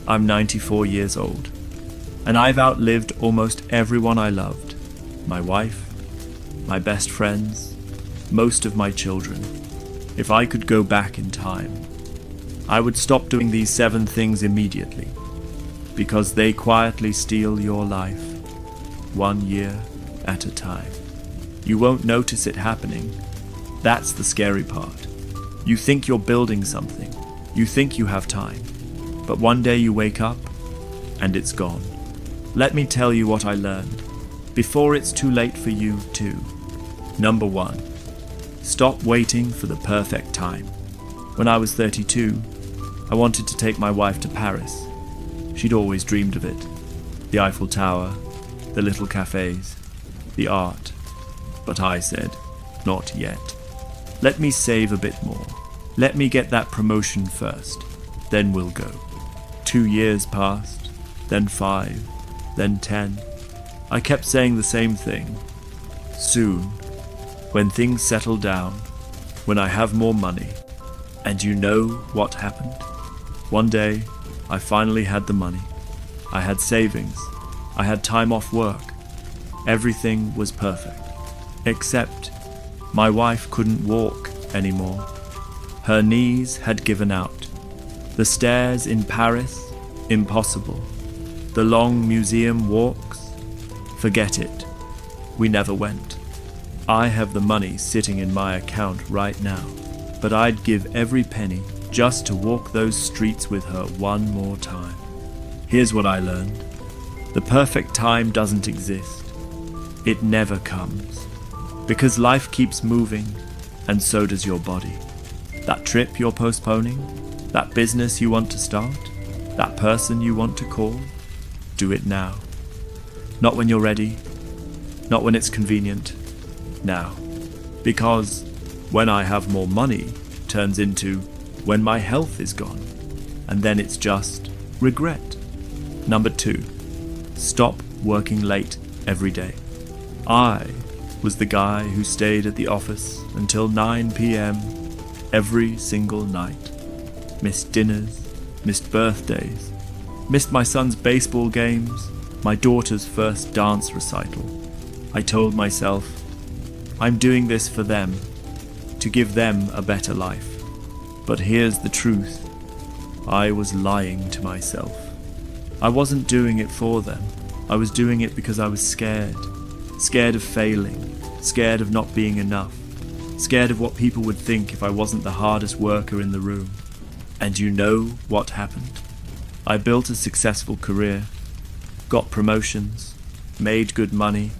I'm 94 years old, and I've outlived almost everyone I loved. My wife, my best friends, most of my children. If I could go back in time, I would stop doing these 7 things immediately, because they quietly steal your life, 1 year at a time. You won't notice it happening. That's the scary part. You think you're building something. You think you have time. But one day you wake up, and it's gone. Let me tell you what I learned, before it's too late for you too. Number 1, stop waiting for the perfect time. When I was 32, I wanted to take my wife to Paris. She'd always dreamed of it. The Eiffel Tower, the little cafes, the art. But I said, not yet. Let me save a bit more. Let me get that promotion first. Then we'll go. 2 years passed, then 5, then 10. I kept saying the same thing. Soon, when things settle down, when I have more money. And you know what happened? One day, I finally had the money. I had savings. I had time off work. Everything was perfect. Except, my wife couldn't walk anymore. Her knees had given out. The stairs in Paris, impossible. The long museum walks, forget it. We never went. I have the money sitting in my account right now, but I'd give every penny just to walk those streets with her one more time. Here's what I learned. The perfect time doesn't exist. It never comes. Because life keeps moving, and so does your body. That trip you're postponing, that business you want to start, that person you want to call, do it now. Not when you're ready, not when it's convenient, now. Because when I have more money turns into when my health is gone, and then it's just regret. Number 2, stop working late every day. I was the guy who stayed at the office until 9 p.m. every single night. Missed dinners, missed birthdays, missed my son's baseball games, my daughter's first dance recital. I told myself, I'm doing this for them, to give them a better life. But here's the truth. I was lying to myself. I wasn't doing it for them. I was doing it because I was scared. Scared of failing. Scared of not being enough. Scared of what people would think if I wasn't the hardest worker in the room. And you know what happened? I built a successful career, got promotions, made good money,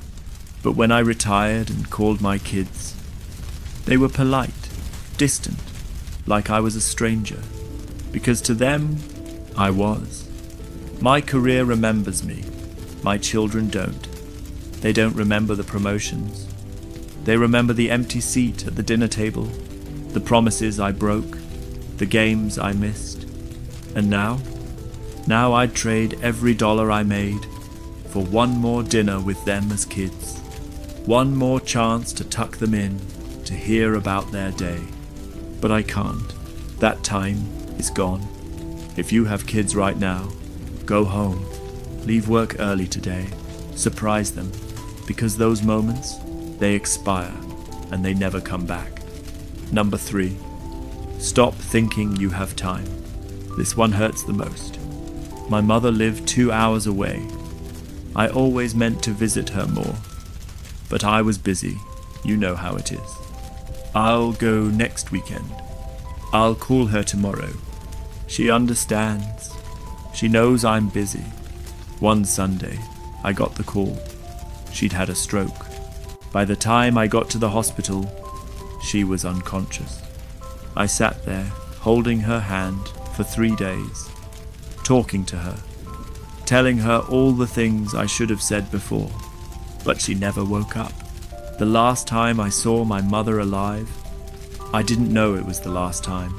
but when I retired and called my kids, they were polite, distant, like I was a stranger, because to them, I was. My career remembers me, my children don't. They don't remember the promotions. They remember the empty seat at the dinner table, the promises I broke, the games I missed. And now I'd trade every dollar I made for one more dinner with them as kids, one more chance to tuck them in, to hear about their day. But I can't. That time is gone. If you have kids right now, go home, leave work early today, surprise them, because those moments, they expire and they never come back. Number 3, stop thinking you have time. This one hurts the most. My mother lived 2 hours away. I always meant to visit her more, but I was busy. You know how it is. I'll go next weekend. I'll call her tomorrow. She understands. She knows I'm busy. One Sunday, I got the call. She'd had a stroke. By the time I got to the hospital, she was unconscious. I sat there, holding her hand for 3 days, talking to her, telling her all the things I should have said before, but she never woke up. The last time I saw my mother alive, I didn't know it was the last time.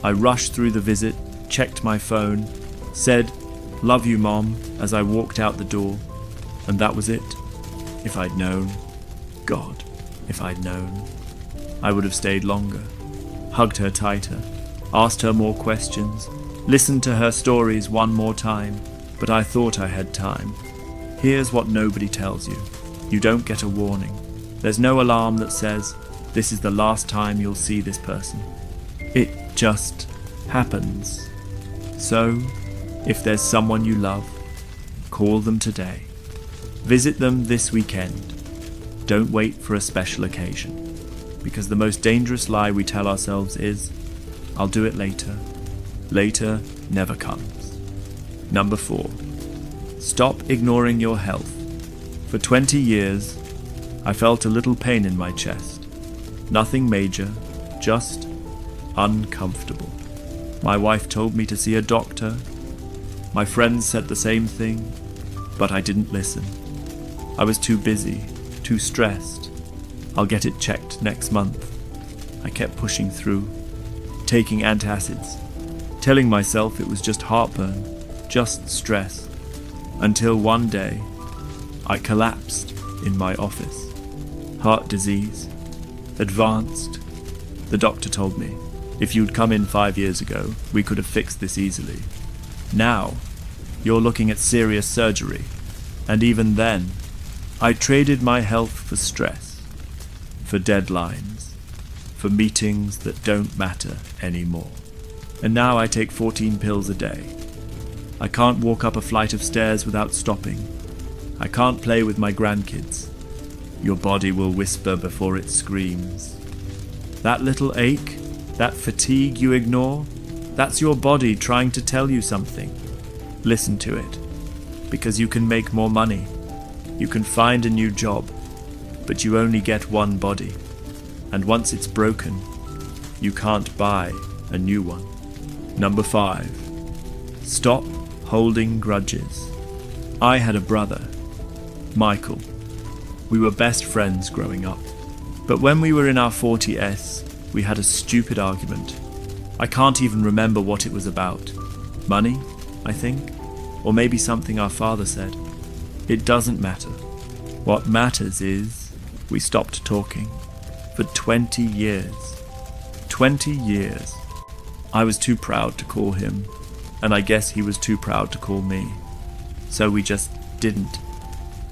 I rushed through the visit, checked my phone, said, "Love you, Mom," as I walked out the door, and that was it. If I'd known, God, if I'd known, I would have stayed longer, hugged her tighter, asked her more questions, listened to her stories one more time, but I thought I had time. Here's what nobody tells you. You don't get a warning. There's no alarm that says, this is the last time you'll see this person. It just happens. So, if there's someone you love, call them today. Visit them this weekend. Don't wait for a special occasion, because the most dangerous lie we tell ourselves is, I'll do it later. Later never comes. Number 4. Stop ignoring your health. For 20 years, I felt a little pain in my chest. Nothing major, just uncomfortable. My wife told me to see a doctor. My friends said the same thing, but I didn't listen. I was too busy, too stressed. I'll get it checked next month. I kept pushing through, taking antacids, telling myself it was just heartburn, just stress, until one day I collapsed in my office. Heart disease, advanced. The doctor told me, if you'd come in 5 years ago, we could have fixed this easily. Now, you're looking at serious surgery, and even then, I traded my health for stress, for deadlines, for meetings that don't matter anymore. And now I take 14 pills a day. I can't walk up a flight of stairs without stopping. I can't play with my grandkids. Your body will whisper before it screams. That little ache, that fatigue you ignore, that's your body trying to tell you something. Listen to it, because you can make more money. You can find a new job, but you only get one body. And once it's broken, you can't buy a new one. Number 5. Stop holding grudges. I had a brother, Michael. We were best friends growing up. But when we were in our 40s, we had a stupid argument. I can't even remember what it was about. Money, I think, or maybe something our father said. It doesn't matter. What matters is we stopped talking for 20 years. 20 years. I was too proud to call him, and I guess he was too proud to call me. So we just didn't.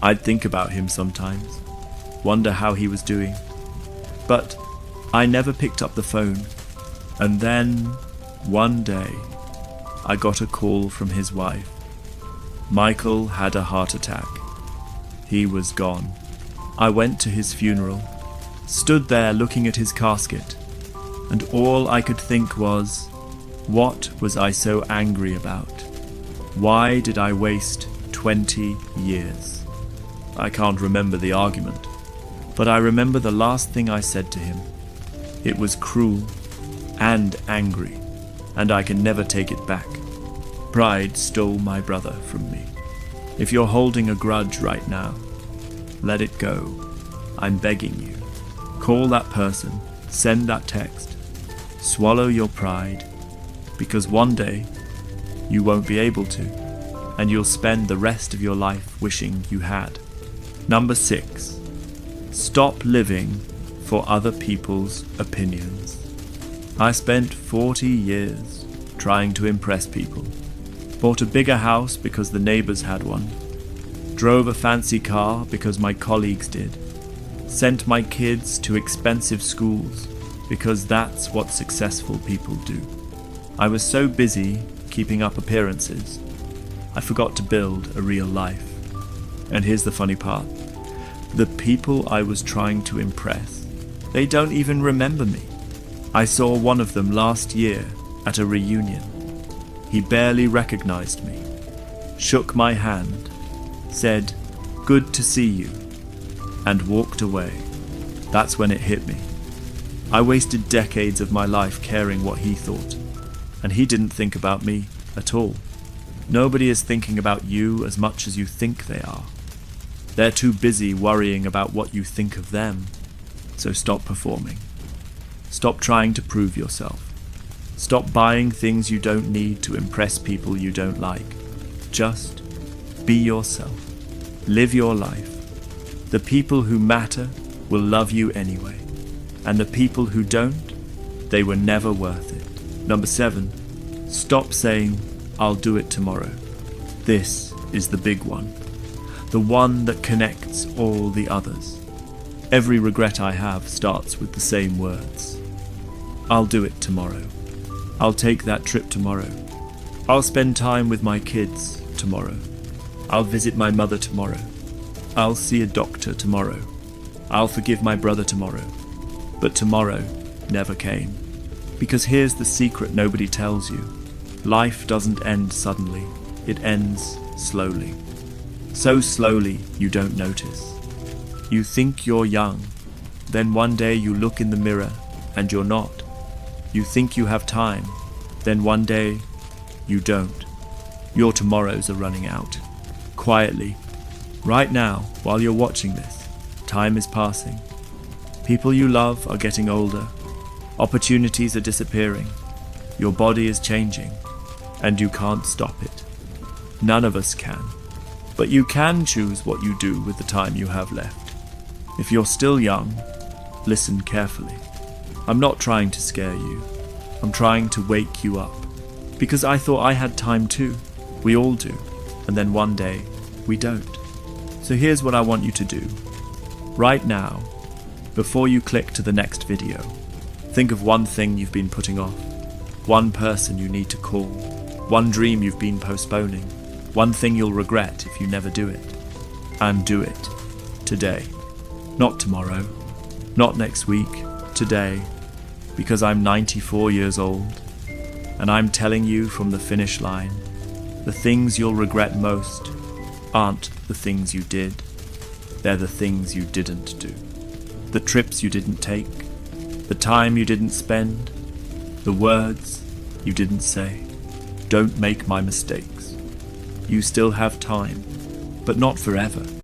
I'd think about him sometimes, wonder how he was doing. But I never picked up the phone. And then, one day, I got a call from his wife. Michael had a heart attack. He was gone. I went to his funeral, stood there looking at his casket, and all I could think was, what was I so angry about? Why did I waste 20 years? I can't remember the argument, but I remember the last thing I said to him. It was cruel and angry, and I can never take it back. Pride stole my brother from me. If you're holding a grudge right now, let it go. I'm begging you. Call that person, send that text. Swallow your pride, because one day you won't be able to, and you'll spend the rest of your life wishing you had. Number 6. Stop living for other people's opinions. I spent 40 years trying to impress people. Bought a bigger house because the neighbors had one. Drove a fancy car because my colleagues did. Sent my kids to expensive schools because that's what successful people do. I was so busy keeping up appearances, I forgot to build a real life. And here's the funny part. The people I was trying to impress, they don't even remember me. I saw one of them last year at a reunion. He barely recognized me, shook my hand, said, "Good to see you," and walked away. That's when it hit me. I wasted decades of my life caring what he thought, and he didn't think about me at all. Nobody is thinking about you as much as you think they are. They're too busy worrying about what you think of them. So stop performing. Stop trying to prove yourself. Stop buying things you don't need to impress people you don't like. Just be yourself. Live your life. The people who matter will love you anyway. And the people who don't, they were never worth it. Number 7, Stop saying, "I'll do it tomorrow." This is the big one. The one that connects all the others. Every regret I have starts with the same words. I'll do it tomorrow. I'll take that trip tomorrow. I'll spend time with my kids tomorrow. I'll visit my mother tomorrow. I'll see a doctor tomorrow. I'll forgive my brother tomorrow. But tomorrow never came. Because here's the secret nobody tells you. Life doesn't end suddenly. It ends slowly. So slowly you don't notice. You think you're young. Then one day you look in the mirror and you're not. You think you have time. Then one day you don't. Your tomorrows are running out. Quietly. Right now, while you're watching this, time is passing. People you love are getting older. Opportunities are disappearing. Your body is changing. And you can't stop it. None of us can. But you can choose what you do with the time you have left. If you're still young, listen carefully. I'm not trying to scare you. I'm trying to wake you up. Because I thought I had time too. We all do. And then one day, we don't. So here's what I want you to do. Right now, before you click to the next video, think of one thing you've been putting off. One person you need to call. One dream you've been postponing. One thing you'll regret if you never do it. And do it. Today. Not tomorrow. Not next week. Today. Because I'm 94 years old. And I'm telling you from the finish line, the things you'll regret most aren't the things you did. They're the things you didn't do. The trips you didn't take. The time you didn't spend. The words you didn't say. Don't make my mistakes. You still have time, but not forever.